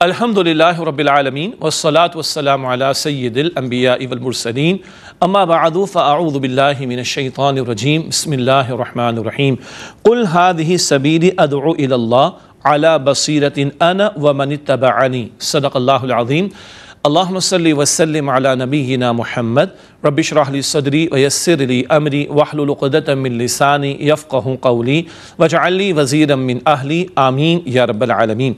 الحمدللہ رب العالمین والصلاة والسلام علی سید الانبیاء والمرسلین اما بعد فاعوذ باللہ من الشیطان الرجیم بسم اللہ الرحمن الرحیم قل هذه سبیلی ادعو الی اللہ علی بصیرۃ انا ومن اتبعنی صدق اللہ العظیم اللہم صلی وسلم علی نبینا محمد رب اشرح لی صدری ویسر لی امری واحلل عقدۃ من لسانی یفقہوا قولی واجعل لی وزیرا من اہلی آمین یا رب العالمین۔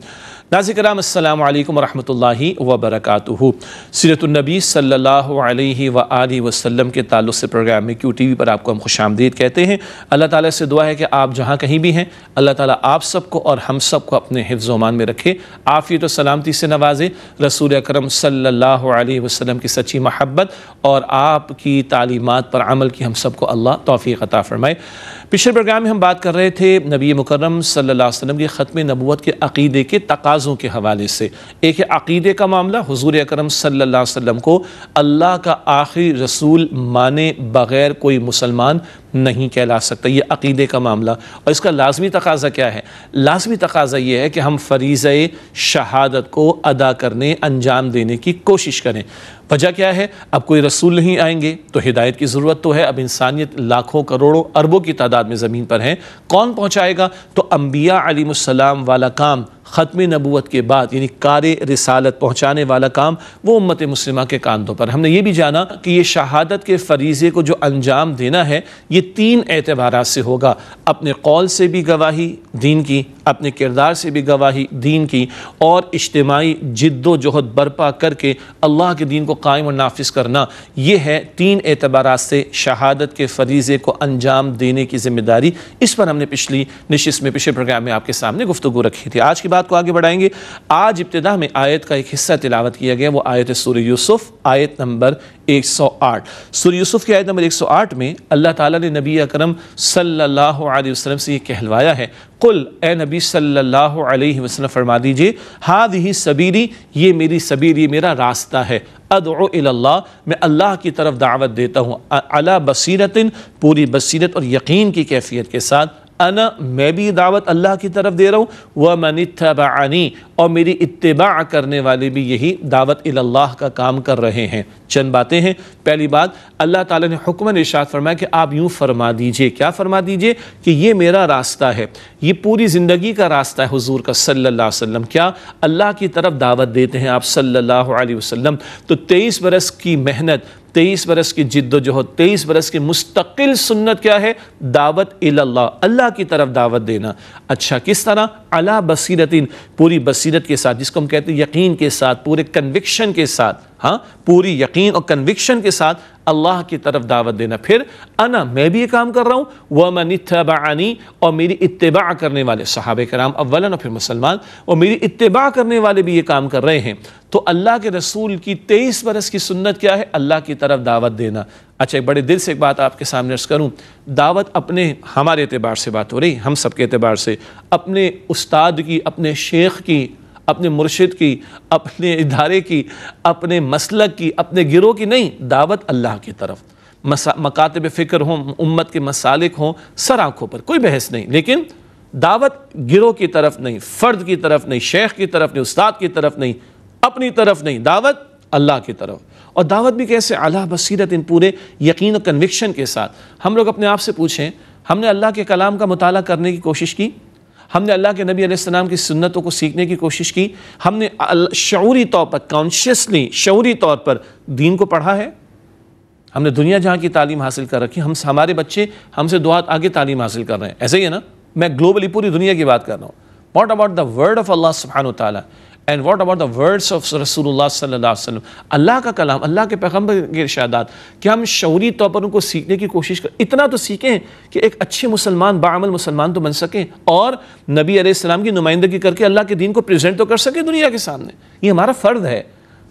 ناظرین کرام السلام علیکم ورحمۃ اللہ وبرکاتہ۔ سیرت النبی صلی اللہ علیہ وآلہ وسلم کے تعلق سے پروگرام میں کیو ٹی وی پر آپ کو ہم خوش آمدید کہتے ہیں۔ اللہ تعالیٰ سے دعا ہے کہ آپ جہاں کہیں بھی ہیں اللہ تعالیٰ آپ سب کو اور ہم سب کو اپنے حفظ و امان میں رکھے، عافیت و سلامتی سے نوازے، رسول اکرم صلی اللہ علیہ وسلم کی سچی محبت اور آپ کی تعلیمات پر عمل کی ہم سب کو اللہ توفیق عطا فرمائے۔ پچھلے پروگرام میں ہم بات کر رہے تھے نبی مکرم صلی اللہ علیہ وسلم کی ختم نبوت کے عقیدے کے تقاضوں کے حوالے سے۔ ایک ہے عقیدے کا معاملہ، حضور اکرم صلی اللہ علیہ وسلم کو اللہ کا آخری رسول مانے بغیر کوئی مسلمان نہیں کہلا سکتا، یہ عقیدے کا معاملہ۔ اور اس کا لازمی تقاضا کیا ہے؟ لازمی تقاضا یہ ہے کہ ہم فریضہ شہادت کو ادا کرنے، انجام دینے کی کوشش کریں۔ وجہ کیا ہے؟ اب کوئی رسول نہیں آئیں گے تو ہدایت کی ضرورت تو ہے، اب انسانیت لاکھوں کروڑوں اربوں کی تعداد میں زمین پر ہیں، کون پہنچائے گا؟ تو انبیاء علیہ السلام والا کام ختم نبوت کے بعد یعنی کار رسالت پہنچانے والا کام وہ امت مسلمہ کے کاندھوں پر۔ ہم نے یہ بھی جانا کہ یہ شہادت کے فریضے کو جو انجام دینا ہے یہ تین اعتبارات سے ہوگا، اپنے قول سے بھی گواہی دین کی، اپنے کردار سے بھی گواہی دین کی، اور اجتماعی جد و جہد برپا کر کے اللہ کے دین کو قائم اور نافذ کرنا۔ یہ ہے تین اعتبارات سے شہادت کے فریضے کو انجام دینے کی ذمہ داری۔ اس پر ہم نے پچھلی نشست میں پچھلے پروگرام میں آپ کے سامنے گفتگو رکھی تھی۔ آج کی بات کو آگے بڑھائیں گے۔ آج ابتدا میں آیت کا ایک حصہ تلاوت کیا گیا، وہ آیت سورہ یوسف، آیت نمبر 108۔ سورہ یوسف کی آیت نمبر 108 میں اللہ تعالیٰ نے نبی اکرم صلی اللہ علیہ وسلم سے یہ کہلوایا ہے، قل اے نبی صلی اللہ علیہ وسلم فرما دیجئے، ہذہ سبیلی، یہ میری سبیل، یہ میرا راستہ ہے، ادعو الی اللہ، میں اللہ کی طرف دعوت دیتا ہوں، علی بصیرۃ، پوری بصیرت اور یقین کی کیفیت کے ساتھ، انا، میں بھی دعوت اللہ کی طرف دے رہا ہوں، ومن اتبعنی، اور میری اتباع کرنے والے بھی یہی دعوت الی اللہ کا کام کر رہے ہیں۔ چند باتیں ہیں۔ پہلی بات، اللہ تعالیٰ نے حکماً ارشاد فرمایا کہ آپ یوں فرما دیجئے، کیا فرما دیجئے؟ کہ یہ میرا راستہ ہے، یہ پوری زندگی کا راستہ ہے حضور کا صلی اللہ علیہ وسلم۔ کیا؟ اللہ کی طرف دعوت دیتے ہیں آپ صلی اللہ علیہ وسلم۔ تو 23 برس کی محنت، 23 برس کی جد و جہد، 23 برس کی مستقل سنت کیا ہے؟ دعوت الی اللہ، اللہ کی طرف دعوت دینا۔ اچھا کس طرح؟ علی بصیرۃ، پوری بصیرت کے ساتھ، جس کو ہم کہتے ہیں یقین کے ساتھ، پورے کنوکشن کے ساتھ، ہاں پوری یقین اور کنوکشن کے ساتھ اللہ کی طرف دعوت دینا۔ پھر انا، میں بھی یہ کام کر رہا ہوں، ومن اتبعنی، اور میری اتباع کرنے والے صحابہ کرام اولاً اور پھر مسلمان، اور میری اتباع کرنے والے بھی یہ کام کر رہے ہیں۔ تو اللہ کے رسول کی 23 برس کی سنت کیا ہے؟ اللہ کی طرف دعوت دینا۔ اچھا ایک بڑے دل سے ایک بات آپ کے سامنے عرض کروں، دعوت اپنے ہمارے اعتبار سے بات ہو رہی، ہم سب کے اعتبار سے، اپنے استاد کی، اپنے شیخ کی، اپنے مرشد کی، اپنے ادارے کی، اپنے مسلک کی، اپنے گروہ کی نہیں، دعوت اللہ کی طرف۔ مکاتب فکر ہوں، امت کے مسالک ہوں، سر آنکھوں پر کوئی بحث نہیں، لیکن دعوت گروہ کی طرف نہیں، فرد کی طرف نہیں، شیخ کی طرف نہیں، استاد کی طرف نہیں، اپنی طرف نہیں، دعوت اللہ کی طرف۔ اور دعوت بھی کیسے؟ علی بصیرت، ان پورے یقین و کنوکشن کے ساتھ۔ ہم لوگ اپنے آپ سے پوچھیں، ہم نے اللہ کے کلام کا مطالعہ کرنے کی کوشش کی؟ ہم نے اللہ کے نبی علیہ السلام کی سنتوں کو سیکھنے کی کوشش کی؟ ہم نے شعوری طور پر، کانشیسلی، شعوری طور پر دین کو پڑھا ہے؟ ہم نے دنیا جہاں کی تعلیم حاصل کر رکھی، ہمارے بچے ہم سے 2 ہاتھ آگے تعلیم حاصل کر رہے ہیں، ایسے ہی ہے نا؟ میں گلوبلی پوری دنیا کی بات کر رہا ہوں۔ What about the word of Allah سبحانہ وتعالی and what about the words of رسول اللہ صلی اللہ علیہ وسلم، اللہ کا کلام، اللہ کے پیغمبر کے ارشادات، کہ ہم شعوری طور پر ان کو سیکھنے کی کوشش کریں، اتنا تو سیکھیں کہ ایک اچھے مسلمان، باعمل مسلمان تو بن سکیں، اور نبی علیہ السلام کی نمائندگی کر کے اللہ کے دین کو پریزنٹ تو کر سکیں دنیا کے سامنے۔ یہ ہمارا فرض ہے۔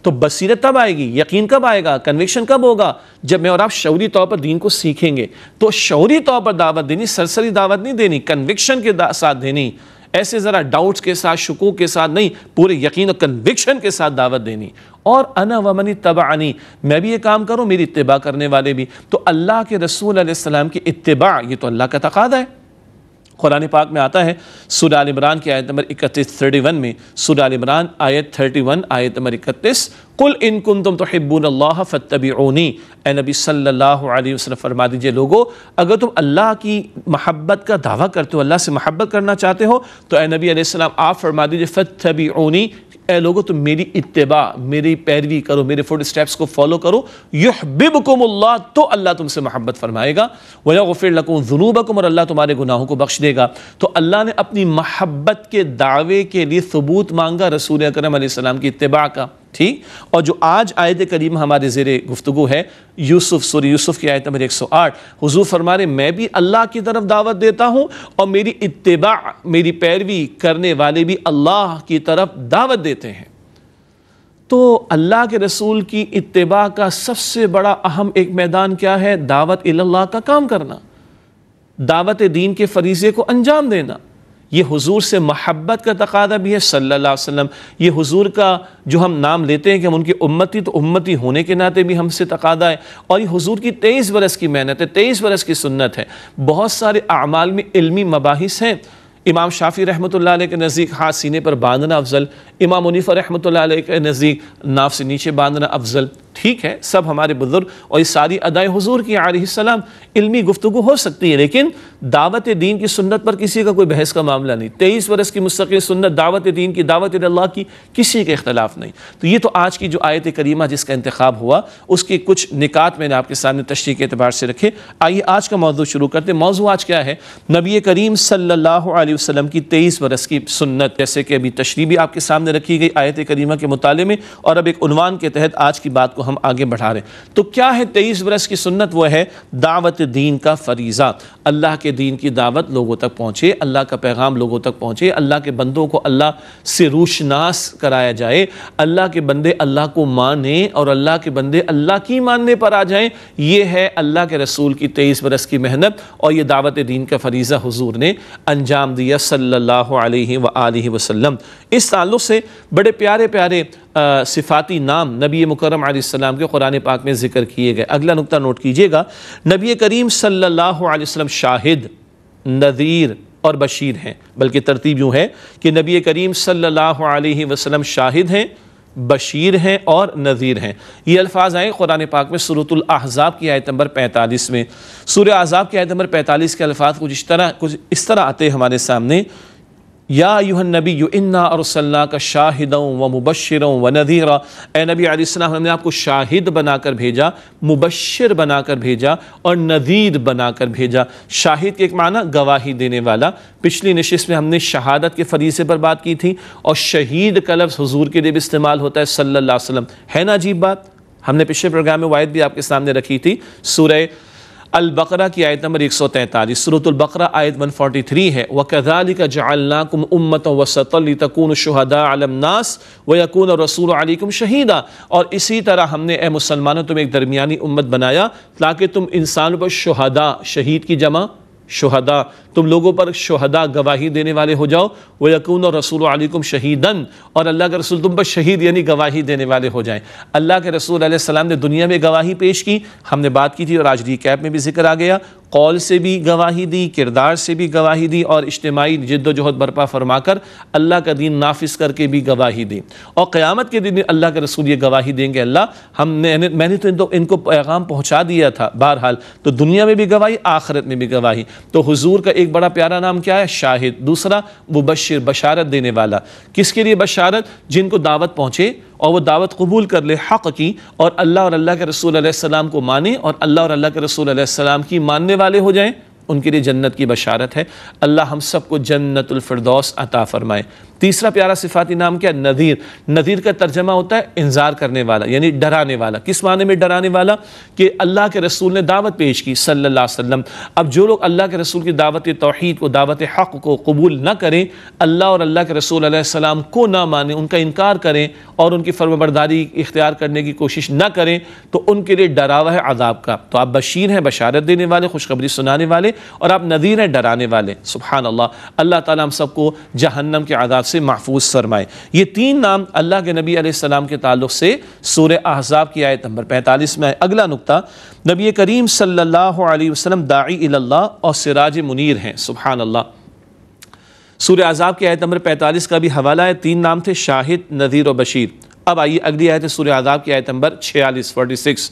تو بصیرت تب آئے گی، یقین کب آئے گا، کنوکشن کب ہوگا؟ جب میں اور آپ شعوری طور پر دین کو سیکھیں گے۔ تو شعوری طور پر دعوت دینی، سرسری دعوت نہیں دینی، کنوکشن کے ساتھ دینی، ایسے ذرا ڈاؤٹس کے ساتھ، شکوک کے ساتھ نہیں، پورے یقین و کنوکشن کے ساتھ دعوت دینی۔ اور انا ومن اتبعنی، میں بھی یہ کام کروں، میری اتباع کرنے والے بھی۔ تو اللہ کے رسول علیہ السلام کی اتباع، یہ تو اللہ کا تقاضا ہے۔ قرآن پاک میں آتا ہے سورہ آل عمران کی آیت نمبر 31 میں، سورہ آل عمران آیت 31 آیت نمبر 31، قُلْ إِن كُنتُمْ تُحِبُّونَ اللَّهَ فَاتَّبِعُونِي، اے نبی صلی اللہ علیہ وسلم فرما دیجئے لوگو اگر تم اللہ کی محبت کا دعویٰ کرتے ہو، اللہ سے محبت کرنا چاہتے ہو تو اے نبی علیہ السلام آپ فرما دیجئے فَاتَّبِعُونِی، اے لوگو تم میری اتباع، میری پیروی کرو، میرے فوٹ سٹیپس کو فالو کرو، یحببکم اللہ، تو اللہ تم سے محبت فرمائے گا، ویغفر لکم ذنوبکم، اور اللہ تمہارے گناہوں کو بخش دے گا۔ تو اللہ نے اپنی محبت کے دعوے کے لیے ثبوت مانگا رسول اکرم علیہ السلام کی اتباع کا، ٹھیک؟ اور جو آج آیت کریمہ ہمارے زیر گفتگو ہے سورہ یوسف کی آیت نمبر 108، حضور فرما رہے میں بھی اللہ کی طرف دعوت دیتا ہوں اور میری اتباع، میری پیروی کرنے والے بھی اللہ کی طرف دعوت دیتے ہیں۔ تو اللہ کے رسول کی اتباع کا سب سے بڑا اہم ایک میدان کیا ہے؟ دعوت اللہ کا کام کرنا، دعوت دین کے فریضے کو انجام دینا۔ یہ حضور سے محبت کا تقاضا بھی ہے صلی اللہ علیہ وسلم، یہ حضور کا جو ہم نام لیتے ہیں کہ ہم ان کی امتی، تو امتی ہونے کے ناطے بھی ہم سے تقاضا ہے، اور یہ حضور کی 23 برس کی محنت ہے، 23 برس کی سنت ہے۔ بہت سارے اعمال میں علمی مباحث ہیں۔ امام شافعی رحمۃ اللہ علیہ کے نزدیک ہاتھ سینے پر باندھنا افضل، امام حنیفہ رحمۃ اللہ علیہ کے نزدیک ناف سے نیچے باندھنا افضل، ٹھیک ہے، سب ہمارے بزرگ، اور یہ ساری ادائیں حضور کی علیہ السلام، علمی گفتگو ہو سکتی ہے، لیکن دعوت دین کی سنت پر کسی کا کوئی بحث کا معاملہ نہیں۔ 23 برس کی مستقل سنت دعوت دین کی، دعوت اللہ کی، کسی کے اختلاف نہیں۔ تو یہ تو آج کی جو آیت کریمہ جس کا انتخاب ہوا اس کی کچھ نکات میں نے آپ کے سامنے تشریح کے اعتبار سے رکھے۔ آئیے آج کا موضوع شروع کرتے ہیں۔ موضوع آج کیا ہے؟ نبی کریم صلی اللہ علیہ وسلم کی 23 برس کی سنت، جیسے کہ ابھی تشریح بھی آپ کے سامنے رکھی گئی آیت کریمہ کے مطالعے میں، اور اب ایک عنوان کے تحت آج کی بات کو ہم آگے بڑھا رہے ہیں۔ تو کیا ہے 23 برس کی سنت؟ وہ ہے دعوت دین کا فریضہ، اللہ کے دین کی دعوت لوگوں تک پہنچے، اللہ کا پیغام لوگوں تک پہنچے، اللہ کے بندوں کو اللہ سے روشناس کرایا جائے، اللہ کے بندے اللہ کو مانیں اور اللہ کے بندے اللہ کی ماننے پر آ جائیں۔ یہ ہے اللہ کے رسول کی 23 برس کی محنت، اور یہ دعوت دین کا فریضہ حضور نے انجام دیا صلی اللہ علیہ وآلہ وسلم۔ اس تعلق سے بڑے پیارے پیارے صفاتی نام نبی مکرم علیہ السلام کے قرآن پاک میں ذکر کیے گئے۔ اگلا نقطہ نوٹ کیجئے گا، نبی کریم صلی اللہ علیہ وسلم شاہد، نذیر اور بشیر ہیں، بلکہ ترتیب یوں ہے کہ نبی کریم صلی اللہ علیہ وسلم شاہد ہیں، بشیر ہیں اور نذیر ہیں۔ یہ الفاظ آئے قرآن پاک میں سورۃ الاحزاب کی آیت نمبر 45 میں۔ سورہ احزاب کی آیت نمبر 45 کے الفاظ کچھ اس طرح آتے ہیں ہمارے سامنے، یا ایھا النبی انا ارسلناک شاہدا ومبشرا ونذیرا، اے نبی علیہ السلام ہم نے آپ کو شاہد بنا کر بھیجا، مبشر بنا کر بھیجا اور نذیر بنا کر بھیجا۔ شاہد کے ایک معنی گواہی دینے والا، پچھلی نشست میں ہم نے شہادت کے فریضے پر بات کی تھی، اور شہید کا لفظ حضور کے لیے بھی استعمال ہوتا ہے صلی اللہ علیہ وسلم، ہے نا عجیب بات؟ ہم نے پچھلے پروگرام میں آیت بھی آپ کے سامنے رکھی تھی، سورہ البقرہ کی آیت نمبر 143، سورۃ البقرہ آیت 143 ہے، وَكَذَلِكَ جَعَلْنَاكُمْ أُمَّةً وَسَطًا لِتَكُونُوا شُهَدَاءَ عَلَى النَّاسِ وَيَكُونَ الرَّسُولُ عَلَيْكُمْ شَهِيدًا، اور اسی طرح ہم نے اے مسلمانوں تم ایک درمیانی امت بنایا تاکہ تم انسانوں پر شہداء، شہید کی جمع شہداء، تم لوگوں پر شہداء گواہی دینے والے ہو جاؤ، وَيَكُونَ الرَّسُولُ عَلَيْكُمْ شَهِيدًا، اور اللہ کے رسول تم پر شہید یعنی گواہی دینے والے ہو جائیں۔ اللہ کے رسول علیہ السلام نے دنیا میں گواہی پیش کی، ہم نے بات کی تھی اور آج ریکیپ میں بھی ذکر آ گیا، قول سے بھی گواہی دی، کردار سے بھی گواہی دی، اور اجتماعی جد و جہد برپا فرما کر اللہ کا دین نافذ کر کے بھی گواہی دی، اور قیامت کے دن اللہ کے رسول یہ گواہی دیں گے، اللہ میں نے تو ان کو پیغام پہنچا دیا تھا، بہرحال تو دنیا میں بھی گواہی، آخرت میں بھی گواہی۔ تو حضور کا ایک بڑا پیارا نام کیا ہے؟ شاہد۔ دوسرا مبشر، بشارت دینے والا۔ کس کے لیے بشارت؟ جن کو دعوت پہنچے اور وہ دعوت قبول کر لے حق کی، اور اللہ اللہ کے رسول علیہ السلام کو مانے، اور اللہ اللہ کے رسول علیہ السلام کی ماننے والے ہو جائیں، ان کے لیے جنت کی بشارت ہے۔ اللہ ہم سب کو جنت الفردوس عطا فرمائے۔ تیسرا پیارا صفاتی نام کیا؟ نذیر۔ نذیر کا ترجمہ ہوتا ہے انذار کرنے والا، یعنی ڈرانے والا۔ کس معنی میں ڈرانے والا؟ کہ اللہ کے رسول نے دعوت پیش کی صلی اللہ علیہ وسلم، اب جو لوگ اللہ کے رسول کی دعوت توحید کو، دعوت حق کو قبول نہ کریں، اللہ اور اللہ کے رسول علیہ السلام کو نہ مانیں، ان کا انکار کریں اور ان کی فرمانبرداری اختیار کرنے کی کوشش نہ کریں، تو ان کے لیے ڈراوا ہے عذاب کا۔ تو آپ بشیر ہیں، بشارت دینے والے، خوشخبری سنانے والے، اور آپ نذیر ہیں، ڈرانے والے۔ سبحان اللہ، اللہ تعالیٰ ہم سب کو جہنم کے عذاب سے محفوظ فرمائے۔ یہ تین نام اللہ کے نبی علیہ السلام کے تعلق سے سورہ احزاب کی آیت نمبر 45 میں ہے۔ اگلا نقطہ، نبی کریم صلی اللہ علیہ وسلم داعی الی اللہ اور سراج منیر ہیں۔ سبحان اللہ، سورہ احزاب کی آیت نمبر 45 کا بھی حوالہ ہے، 3 نام تھے، شاہد، نذیر و بشیر۔ اب آئیے اگلی آیت ہے سورہ احزاب کی آیت نمبر 46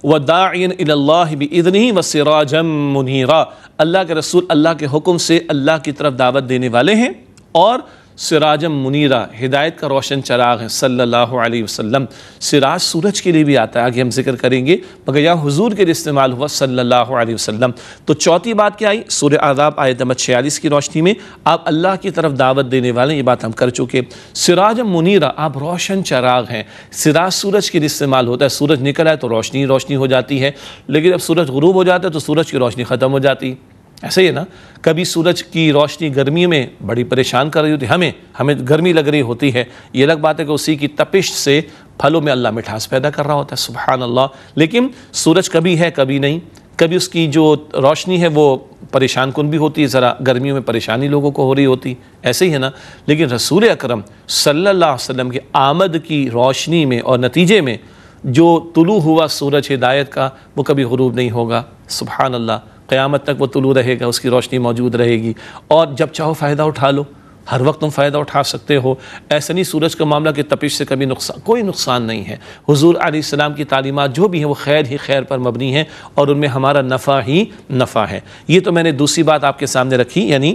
وَدَاعِيًا إِلَى اللَّهِ بِإِذْنِهِ وَسِرَاجًا مُنِيرًا، اللہ کے رسول اللہ کے حکم سے اللہ کی طرف دعوت دینے والے ہیں، اور سراجم منیرہ، ہدایت کا روشن چراغ ہے صلی اللہ علیہ وسلم۔ سراج سورج کے لیے بھی آتا ہے، آگے ہم ذکر کریں گے، مگر یہاں حضور کے لیے استعمال ہوا صلی اللہ علیہ وسلم۔ تو چوتھی بات کیا آئی؟ سورہ احزاب آیت نمبر 46 کی روشنی میں آپ اللہ کی طرف دعوت دینے والے، یہ بات ہم کر چکے۔ سراجم منیرہ، آپ روشن چراغ ہیں۔ سراج سورج کے لیے استعمال ہوتا ہے، سورج نکل آئے تو روشنی روشنی ہو جاتی ہے، لیکن جب سورج غروب ہو جاتا ہے تو سورج کی روشنی ختم ہو جاتی۔ ایسے ہی ہے نا، کبھی سورج کی روشنی گرمی میں بڑی پریشان کر رہی ہوتی ہے، ہمیں گرمی لگ رہی ہوتی ہے، یہ الگ بات ہے کہ اسی کی تپش سے پھلوں میں اللہ مٹھاس پیدا کر رہا ہوتا ہے، سبحان اللہ۔ لیکن سورج کبھی ہے کبھی نہیں، کبھی اس کی جو روشنی ہے وہ پریشان کن بھی ہوتی ہے، ذرا گرمیوں میں پریشانی لوگوں کو ہو رہی ہوتی، ایسے ہی ہے نا۔ لیکن رسول اکرم صلی اللہ علیہ وسلم کی آمد کی روشنی میں اور نتیجے میں جو طلوع ہوا سورج ہدایت کا، وہ کبھی غروب نہیں ہوگا، سبحان اللہ۔ قیامت تک وہ طلوع رہے گا، اس کی روشنی موجود رہے گی، اور جب چاہو فائدہ اٹھا لو، ہر وقت تم فائدہ اٹھا سکتے ہو۔ ایسا نہیں سورج کا معاملہ کہ تپش سے کبھی کوئی نقصان نہیں ہے۔ حضور علیہ السلام کی تعلیمات جو بھی ہیں وہ خیر ہی خیر پر مبنی ہیں، اور ان میں ہمارا نفع ہی نفع ہے۔ یہ تو میں نے دوسری بات آپ کے سامنے رکھی، یعنی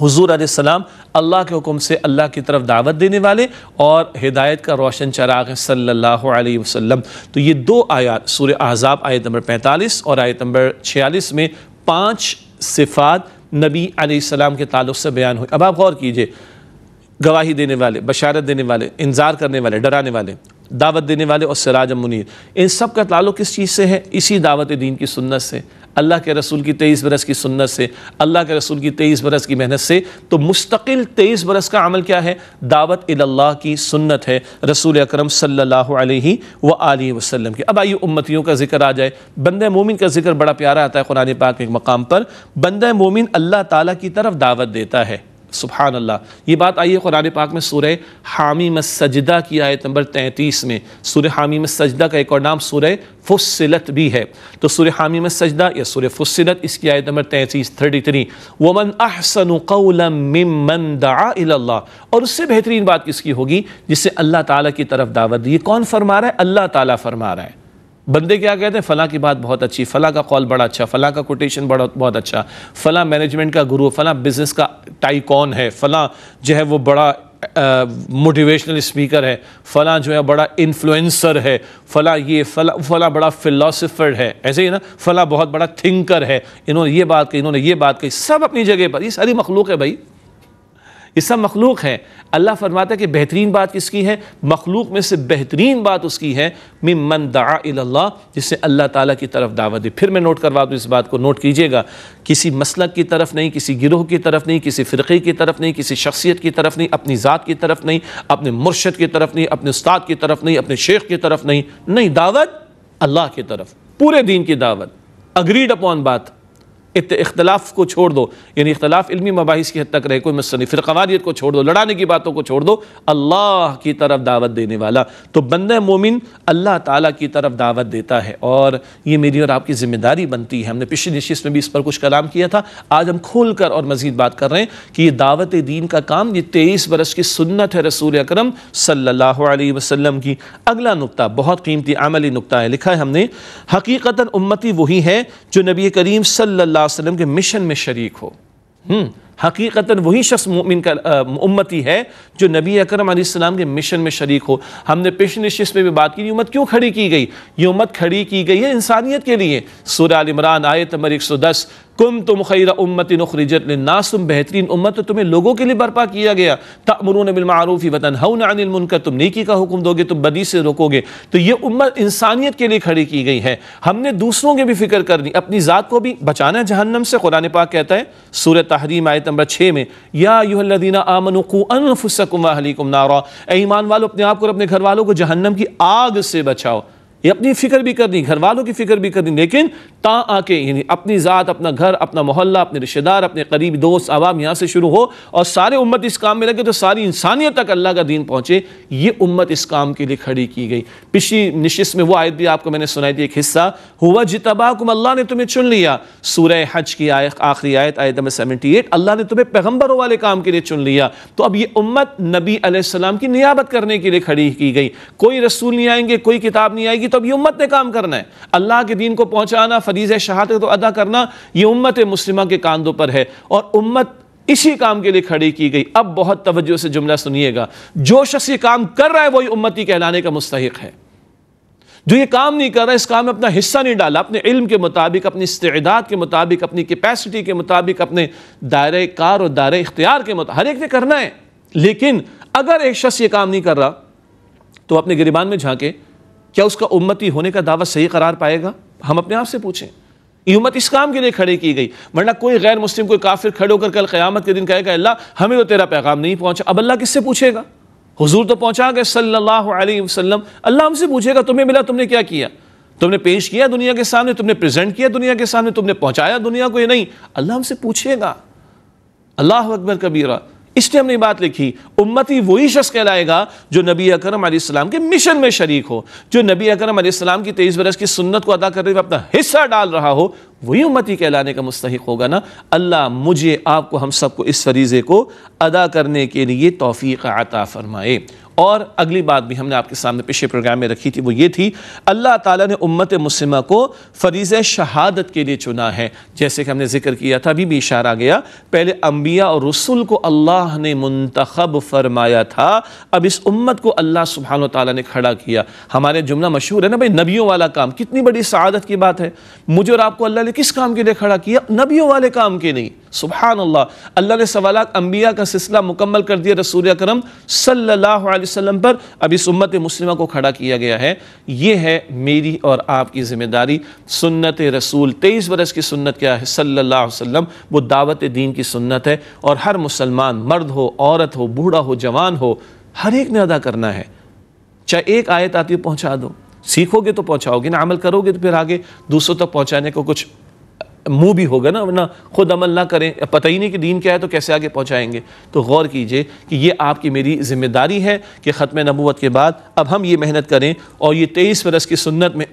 حضور علیہ السلام اللہ کے حکم سے اللہ کی طرف دعوت دینے والے اور ہدایت کا روشن چراغ صلی اللہ علیہ وسلم۔ تو یہ 2 آیات سورہ احزاب آیت نمبر 45 اور آیت نمبر 46 میں 5 صفات نبی علیہ السلام کے تعلق سے بیان ہوئی۔ اب آپ غور کیجئے، گواہی دینے والے، بشارت دینے والے، انذار کرنے والے، ڈرانے والے، دعوت دینے والے اور سراج منیر، ان سب کا تعلق کس چیز سے ہے؟ اسی دعوت دین کی سنت سے، اللہ کے رسول کی 23 برس کی سنت سے، اللہ کے رسول کی 23 برس کی محنت سے۔ تو مستقل 23 برس کا عمل کیا ہے؟ دعوت اللہ کی سنت ہے رسول اکرم صلی اللہ علیہ وآلہ وسلم کی۔ اب آئیے امتیوں کا ذکر آ جائے۔ بندہ مومن کا ذکر بڑا پیارا آتا ہے قرآن پاک میں ایک مقام پر، بندہ مومن اللہ تعالیٰ کی طرف دعوت دیتا ہے، سبحان اللہ۔ یہ بات آئی ہے قرآن پاک میں سورہ حامیم السجدہ کی آیت نمبر 33 میں۔ سورہ حامیم السجدہ کا ایک اور نام سورہ فصلت بھی ہے۔ تو سورہ حامیم السجدہ یا سورہ فصلت، اس کی آیت نمبر 33 وَمَنْ أَحْسَنُ قَوْلًا مِّمَّنْ دَعَا إِلَى اللَّهِ، اور اس سے بہترین بات کس کی ہوگی؟ جس سے اللہ تعالیٰ کی طرف دعوت دی۔ یہ کون فرما رہا ہے؟ اللہ تعالیٰ فرما رہا ہے۔ بندے کیا کہتے ہیں؟ فلاں کی بات بہت اچھی، فلاں کا قول بڑا اچھا، فلاں کا کوٹیشن بہت اچھا، فلاں مینجمنٹ کا گرو، فلاں بزنس کا ٹائکون ہے، فلاں جو ہے وہ بڑا موٹیویشنل اسپیکر ہے، فلاں جو ہے بڑا انفلوئنسر ہے، فلاں یہ فلاں بڑا فلاسفر ہے، ایسے ہی نا، فلاں بہت بڑا تھنکر ہے، انہوں نے یہ بات کہی، انہوں نے یہ بات کہی، سب اپنی جگہ پر۔ یہ ساری مخلوق ہے بھائی، یہ سب مخلوق ہے۔ اللہ فرماتا ہے کہ بہترین بات کس کی ہے؟ مخلوق میں سے بہترین بات اس کی ہے ممن دعا الی اللہ، جس سے اللہ تعالیٰ کی طرف دعوت دی۔ پھر میں نوٹ کروا دوں، اس بات کو نوٹ کیجئے گا، کسی مسلک کی طرف نہیں، کسی گروہ کی طرف نہیں، کسی فرقے کی طرف نہیں، کسی شخصیت کی طرف نہیں، اپنی ذات کی طرف نہیں، اپنے مرشد کی طرف نہیں، اپنے استاد کی طرف نہیں، اپنے شیخ کی طرف نہیں، دعوت اللہ کی طرف، پورے دین کی دعوت، اگریڈ اپون بات۔ اختلاف کو چھوڑ دو، یعنی اختلاف علمی مباحث کی حد تک رہے، کوئی مسئلہ نہیں، فرقواریت کو چھوڑ دو، لڑانے کی باتوں کو چھوڑ دو، اللہ کی طرف دعوت دینے والا۔ تو بندہ مومن اللہ تعالیٰ کی طرف دعوت دیتا ہے، اور یہ میری اور آپ کی ذمہ داری بنتی ہے۔ ہم نے پچھلی نشست میں بھی اس پر کچھ کلام کیا تھا، آج ہم کھول کر اور مزید بات کر رہے ہیں کہ یہ دعوت دین کا کام، یہ 23 برس کی سنت ہے رسول اکرم صلی اللہ علیہ وسلم کی۔ اگلا نقطہ بہت قیمتی عملی نقطہ ہے، لکھا ہے ہم نے، حقیقتاً امتی وہی ہے جو نبی کریم صلی اللہ علیہ وسلم کے مشن میں شریک ہو۔ حقیقتاً وہی شخص مومن کا امتی ہے جو نبی اکرم علیہ السلام کے مشن میں شریک ہو۔ ہم نے پچھلی نشست میں بھی بات کی، یہ امت کیوں کھڑی کی گئی؟ یہ امت کھڑی کی گئی ہے انسانیت کے لیے۔ سورہ آل عمران آیت نمبر 110، کنتم خیر امت اخرجت للناس، تم بہترین امت تو تمہیں لوگوں کے لیے برپا کیا گیا، تأمرون بالمعروف وتنہون عن المنکر، تم نیکی کا حکم دو گے، تم بدی سے روکو گے۔ تو یہ امت انسانیت کے لیے کھڑی کی گئی ہے۔ ہم نے دوسروں کے بھی فکر کرنی، اپنی ذات کو بھی بچانا ہے جہنم سے۔ قرآن پاک کہتا ہے سورہ تحریم آیت نمبر 6 میں، یا ایھا الذین آمنوا قوا انفسکم واہلیکم نارا، اے ایمان والو اپنے آپ کو اور اپنے گھر والوں کو جہنم کی آگ سے بچاؤ۔ یہ اپنی فکر بھی کرنی، گھر والوں کی فکر بھی کرنی، لیکن آ کے یعنی اپنی ذات، اپنا گھر، اپنا محلہ، اپنے رشتہ دار، اپنے قریبی دوست، عوام یہاں سے شروع ہو اور سارے امت اس کام میں لگے تو ساری انسانیت تک اللہ کا دین پہنچے. یہ امت اس کام کے لیے کھڑی کی گئی. پچھلی نشست میں وہ آیت بھی آپ کو میں نے سنائی تھی، ایک حصہ، ہوا جتباکم، اللہ نے تمہیں چن لیا. سورہ حج کی آخری آیت نمبر 78، اللہ نے تمہیں پیغمبروں والے کام کے لیے چن لیا. تو اب یہ امت نبی علیہ السلام کی نیابت کرنے کے لیے کھڑی کی گئی. کوئی رسول نہیں آئیں گے، کوئی کتاب نہیں آئے گی، تو اب یہ امت نے کام کرنا ہے. اللہ کے دین کو پہنچانا، فریضہ شہادت کو ادا کرنا، یہ امت مسلمہ کے کاندھوں پر ہے، اور امت اسی کام کے لیے کھڑی کی گئی. اب بہت توجہ سے جملہ سنیے گا، جو شخص یہ کام کر رہا ہے وہی امتی کہلانے کا مستحق ہے. جو یہ کام نہیں کر رہا، اس کام میں اپنا حصہ نہیں ڈالا، اپنے علم کے مطابق، اپنی استعداد کے مطابق، اپنی کیپیسٹی کے مطابق، اپنے دائرہ کار اور دائرہ اختیار کے مطابق، ہر ایک نے کرنا ہے. لیکن اگر ایک شخص یہ کام نہیں کر رہا تو اپنے گریبان میں جھانکے، کیا اس کا امتی ہونے کا دعویٰ صحیح قرار پائے گا؟ ہم اپنے آپ سے پوچھیں. یہ امت اس کام کے لیے کھڑی کی گئی، ورنہ کوئی غیر مسلم، کوئی کافر کھڑے ہو کر کل قیامت کے دن کہے گا اللہ ہمیں تو تیرا پیغام نہیں پہنچا. اب اللہ کس سے پوچھے گا؟ حضور تو پہنچا گئے صلی اللہ علیہ وسلم. اللہ ہم سے پوچھے گا تمہیں ملا، تم نے کیا کیا؟ تم نے پیش کیا دنیا کے سامنے، تم نے پریزنٹ کیا دنیا کے سامنے، تم نے پہنچایا دنیا کو؟ یہ نہیں، اللہ ہم سے پوچھے گا. اللہ اکبر کبیرہ. اس لیے ہم نے بات لکھی، امتی وہی شخص کہلائے گا جو نبی اکرم علیہ السلام کے مشن میں شریک ہو، جو نبی اکرم علیہ السلام کی 23 برس کی سنت کو ادا کرنے میں اپنا حصہ ڈال رہا ہو، وہی امتی کہلانے کا مستحق ہوگا نا. اللہ مجھے، آپ کو، ہم سب کو اس فریضے کو ادا کرنے کے لیے توفیق عطا فرمائے. اور اگلی بات بھی ہم نے آپ کے سامنے پچھلے پروگرام میں رکھی تھی، وہ یہ تھی اللہ تعالیٰ نے امت مسلمہ کو فریضہ شہادت کے لیے چنا ہے. جیسے کہ ہم نے ذکر کیا تھا، ابھی بھی اشارہ گیا، پہلے انبیاء اور رسول کو اللہ نے منتخب فرمایا تھا، اب اس امت کو اللہ سبحانہ وتعالیٰ نے کھڑا کیا. ہمارے جملہ مشہور ہے نا بھائی، نبیوں والا کام. کتنی بڑی سعادت کی بات ہے. مجھے اور آپ کو اللہ نے کس کام کے لیے کھڑا کیا؟ نبیوں والے کام کے نہیں. سبحان اللہ. اللہ نے سوالات انبیاء کا سلسلہ مکمل کر دیا رسول اکرم صلی اللہ علیہ وسلم پر، اب اس امت مسلمہ کو کھڑا کیا گیا ہے. یہ ہے میری اور آپ کی ذمہ داری. سنت رسول 23 برس کی سنت کیا ہے؟ صلی اللہ علیہ وسلم. وہ دعوت دین کی سنت ہے، اور ہر مسلمان، مرد ہو، عورت ہو، بوڑھا ہو، جوان ہو، ہر ایک نے ادا کرنا ہے. چاہے ایک آیت آتی ہے پہنچا دو، سیکھو گے تو پہنچاؤ گے نا، عمل کرو گے تو پھر آگے دوسروں تک پہنچانے کو کچھ منہ بھی ہوگا نا، ورنہ خود عمل نہ کریں، پتہ ہی نہیں کہ دین کیا ہے تو کیسے آگے پہنچائیں گے. تو غور کیجئے کہ یہ آپ کی میری ذمہ داری ہے کہ ختم نبوت کے بعد اب ہم یہ محنت کریں، اور یہ 23 برس کی سنت میں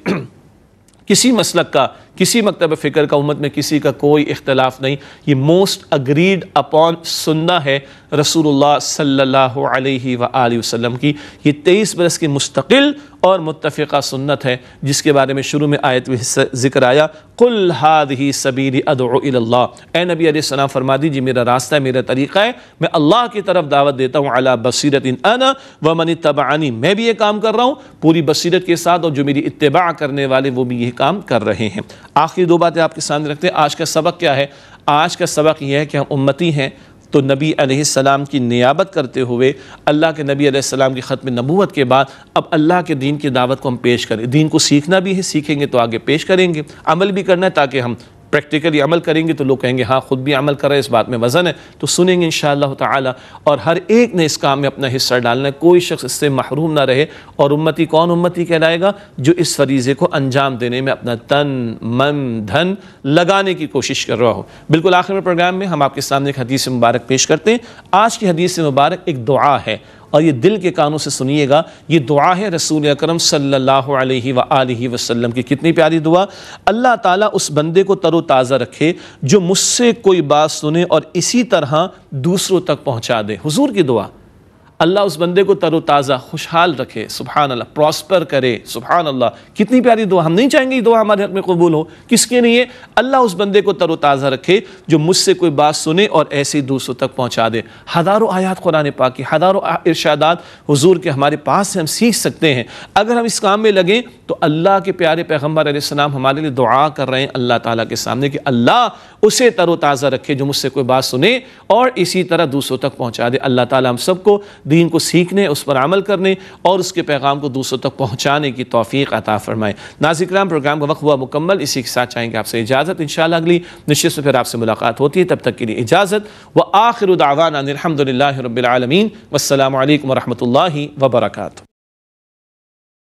کسی مسلک کا، کسی مکتب فکر کا، امت میں کسی کا کوئی اختلاف نہیں. یہ موسٹ اگریڈ اپون سنہ ہے رسول اللہ صلی اللہ علیہ وآلہ وسلم کی. یہ 23 برس کی مستقل اور متفقہ سنت ہے، جس کے بارے میں شروع میں آیت میں ذکر آیا، قُلْ هَذِهِ سَبِيلِ أَدْعُو إِلَى اللَّهِ. اے نبی علیہ السلام فرما دیجیے میرا راستہ ہے، میرا طریقہ ہے، میں اللہ کی طرف دعوت دیتا ہوں. عَلَى بَصِيرَةٍ أَنَا وَمَنِ اتَّبَعَنِي. میں بھی یہ کام کر رہا ہوں پوری بصیرت کے ساتھ، اور جو میری اتباع کرنے والے وہ بھی یہ کام کر رہے ہیں. آخری دو باتیں آپ کے سامنے رکھتے ہیں. آج کا سبق کیا ہے؟ آج کا سبق یہ ہے کہ ہم امتی ہیں، تو نبی علیہ السلام کی نیابت کرتے ہوئے اللہ کے نبی علیہ السلام کی ختم نبوت کے بعد اب اللہ کے دین کی دعوت کو ہم پیش کریں. دین کو سیکھنا بھی ہے، سیکھیں گے تو آگے پیش کریں گے، عمل بھی کرنا ہے تاکہ ہم پریکٹیکلی عمل کریں گے تو لوگ کہیں گے ہاں خود بھی عمل کر رہے ہیں، اس بات میں وزن ہے، تو سنیں گے انشاءاللہ تعالی. اور ہر ایک نے اس کام میں اپنا حصہ ڈالنا ہے، کوئی شخص اس سے محروم نہ رہے. اور امتی کون امتی کہلائے گا؟ جو اس فریضے کو انجام دینے میں اپنا تن من دھن لگانے کی کوشش کر رہا ہو. بالکل آخر میں پروگرام میں ہم آپ کے سامنے ایک حدیث مبارک پیش کرتے ہیں. آج کی حدیث مبارک ایک دعا ہے، اور یہ دل کے کانوں سے سنیے گا. یہ دعا ہے رسول اکرم صلی اللہ علیہ وآلہ وسلم کی. کتنی پیاری دعا. اللہ تعالیٰ اس بندے کو تر و تازہ رکھے جو مجھ سے کوئی بات سنے اور اسی طرح دوسروں تک پہنچا دے. حضور کی دعا. اللہ اس بندے کو تر و تازہ خوشحال رکھے، سبحان اللہ، پراسپر کرے، سبحان اللہ. کتنی پیاری دعا. ہم نہیں چاہیں گے یہ دعا ہمارے حق میں قبول ہو. کس کے لیے؟ اللہ اس بندے کو تر و تازہ رکھے جو مجھ سے کوئی بات سنے اور ایسے دوسروں تک پہنچا دے. ہزاروں آیات قرآن پاک کی، ہزاروں ارشادات حضور کے ہمارے پاس سے ہم سیکھ سکتے ہیں. اگر ہم اس کام میں لگیں تو اللہ کے پیارے پیغمبر علیہ السلام ہمارے لیے دعا کر رہے ہیں اللہ تعالیٰ کے سامنے کہ اللہ اسے تر و تازہ رکھے جو مجھ سے کوئی بات سنے اور اسی طرح دوسروں تک پہنچا دے. اللہ تعالیٰ ہم سب کو دین کو سیکھنے، اس پر عمل کرنے اور اس کے پیغام کو دوسروں تک پہنچانے کی توفیق عطا فرمائے. ناظرین کرام، پروگرام کا وقت ہوا مکمل. اسی کے ساتھ چاہیں گے آپ سے اجازت. انشاءاللہ اگلی نشست میں پھر آپ سے ملاقات ہوتی ہے. تب تک کے لیے اجازت. وآخر دعوانا الحمدللہ رب العالمین. والسلام علیکم ورحمۃ اللہ وبرکاتہ.